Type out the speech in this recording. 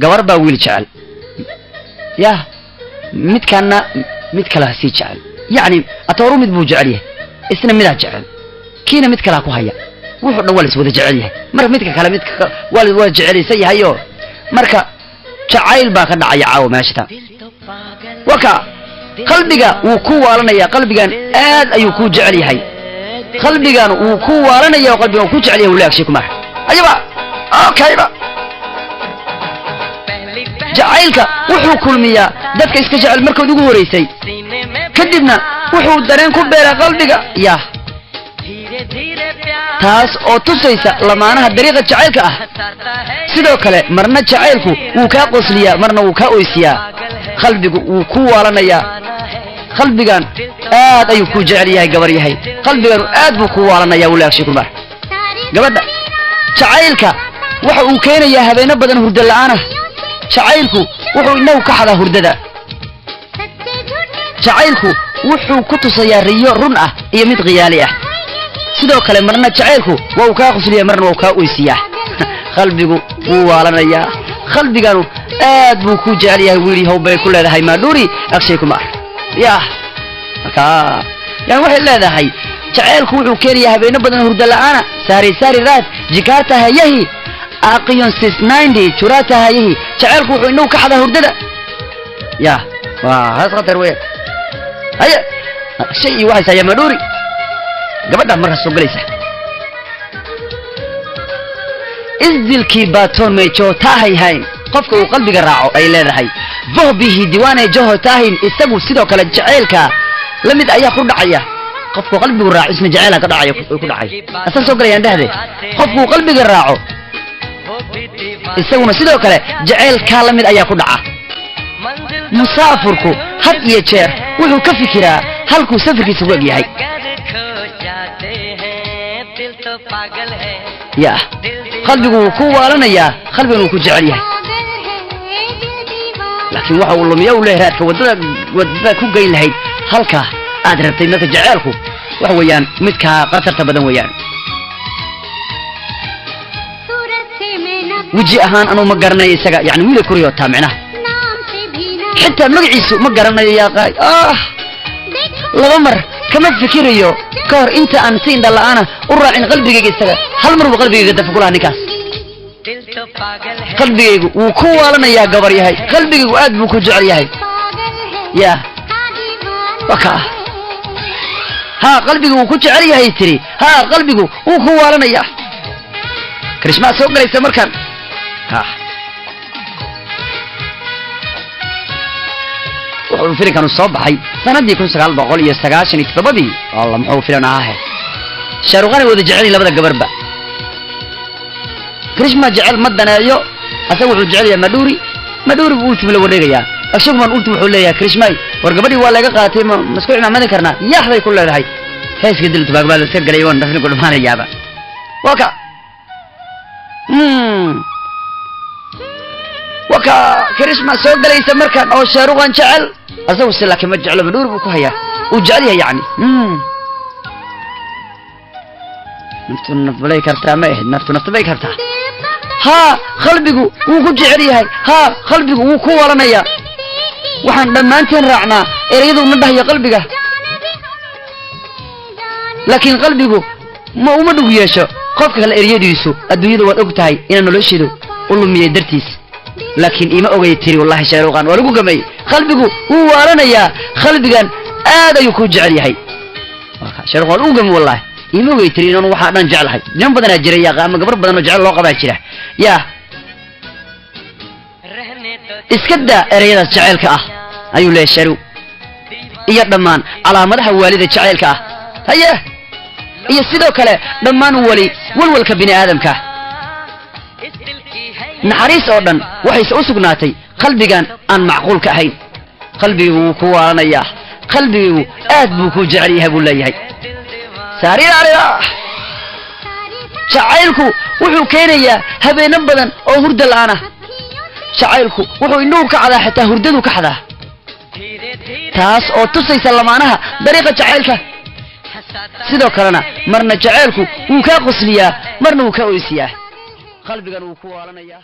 gabar baa wiil jecel yaa midkana mid kala sii jecel yani atooru mid buu jecel yahay isna mid jecel kiina mid kala ku haya wuxuu dhan wala wada jecel yahay marka midka kala midka wala jecelisay yahayo marka jacayl baa ka dhacay caaw meeshta waka qalbiga wuu ku waalanaya qalbigan aad ayuu ku jecel yahay qalbigan wuu ku waalanaya qalbigan ku jecel yahay walaashay kuma ayaba okay ba jacaylka wuxuu kulmiyaa dadka iska jecel markood ugu horeysay kadibna wuxuu dareen ku beeraa qalbiga yaa taas oo tusaysa lamaanaha dariiqa jacaylka ah sidoo kale marna jacaylku wuu ka qosliyaa marna wuu ka oysiyaa qalbigu wuu ku waalanaya qalbigan aad ayuu ku jecel yahay gabar yahay qalbigan aad buu ku waalanaya walaashay kuma gabadha jacaylka waxa uu keenayaa habeena badan hurdo la'aan jacaylku wuxuu inuu ka xada hurdada jacaylku wuxuu ku tusayaa riyo run ah iyo mid qiyaali ah sidoo kale marna jacaylku waa uu ka qosliyaa marna waa ka oysiyaa qalbigu wuu waalanaya qalbiganu aad buu ku jecel yahay wiili hawbay ku leedahay maaduri akshay kuma yaa ka yaa waxay leedahay jacaylku wuxuu keenayaa habeena badan hurdo la'aan saari raad jikaarta hayahi aqiyon 690 jurata hayahi jacaylku wuxuu inuu ka xada hurdada yaa waa haas qatar weey haya shay waxa sayma maaduri gabadha marka soo galaysa isdilkii baaton meejo tahay hayn qofka uu qalbiga raaco ay leedahay bohbihi diiwaane joho tahin isagu sidoo kale jacaylka lamid ayaa ku dhacaya qofku qalbigu raaco isna jacaylka ka dhacayo ku dhacay asan soo galayaan dhahde qofku qalbiga raaco isaguna sidoo kale jacaylka lamid ayaa ku dhaca musaafirku had iyo jeer wuxuu ka fikiraa halku safarkiisa u yahay ya qalbigu ku waalanaya qalbigu ku jecel yahay laakiin waxa uu lumiyaa u leeyahay wadada ku geyn lahayd halka aad rabtay marka jacaylku wax weeyaan midka qatarta badan weeyaan وجي أهان أنا ما قرنا يسقى يعني ويل كوريو تامعنا حتى مقعيسو ما قرنا يا قاي لغمر كما فكريو كور انت أنسين دل أنا أراعي قلبي يسقى هل مر بقلبي قد فقولها نكاس قلبي وكوا لنا يا قبر يهي قلبي وأد بكو جعل يهي يا وكا ها قلبي وكو جعل يهي تري ها قلبي وكوا لنا يا كريسما سوق ليس مركان wuxuu firinkan soo baxay sanadii 1997 Allah muxuu filanahay sharuqan wada jecel labada gabarba krishma jecel madanayo asagu wuxuu jecel yahay maduri uu ultimo la wareegaya ashagu man ultimo wuxuu leeyahay krishma war gabadhi waa laga qaatay mas'uul imaamada karna yaxday ku leedahay heeska dilta baagbaad iska galay waan dhafin ku dhamaanayaaba waka وكا كريسما سوق ليس مركان أو شاروغان جعل أزوج سلاك ما جعله بدور بكوهيا وجعلها يعني نفتنا كرتا ما نفتنا كرتا ها قلبي وكجعلها ها قلبي وكوالنا يا وحن لما أنت رعنا يريدوا منه يا قلبك لكن قلبي ما هو مدوق يشوا قفك الأريد يسوع الدنيا والأقطاع إننا نلشدو والله مية درتيس لكن إما أوجيتري والله شاروغان ورجو جمي قلبك هو أنا يا قلبك هذا يكون جعلي هاي شاروغان أوجم والله إما أوجيتري إنه واحد نجعل هاي جنب بدنا جري يا قام قبر بدنا نجعل الله قبل كده يا إسكدا أريد جعلك أيوة ليش شارو يا دمان على مدح والد جعلك هيا هي سيدو كله دمان ولي والكبني آدم كه نحريس أردن وحيس أسقناتي قلبي كان أن معقول كهين قلبي وكوانا يا قلبي وآدبك وجعليها بولا يهي سارين عليها شعيلكو وحو كينيا هبين نبدا أو هرد الآن شعيلكو وحو إنوك على حتى هرددوك حدا تاس أو تصي سلمانها طريقة شعيلك سيدو كرنا مرنا شعيلكو وكا قسليا مرنا وكا ويسيا قلبي كان وكوانا يا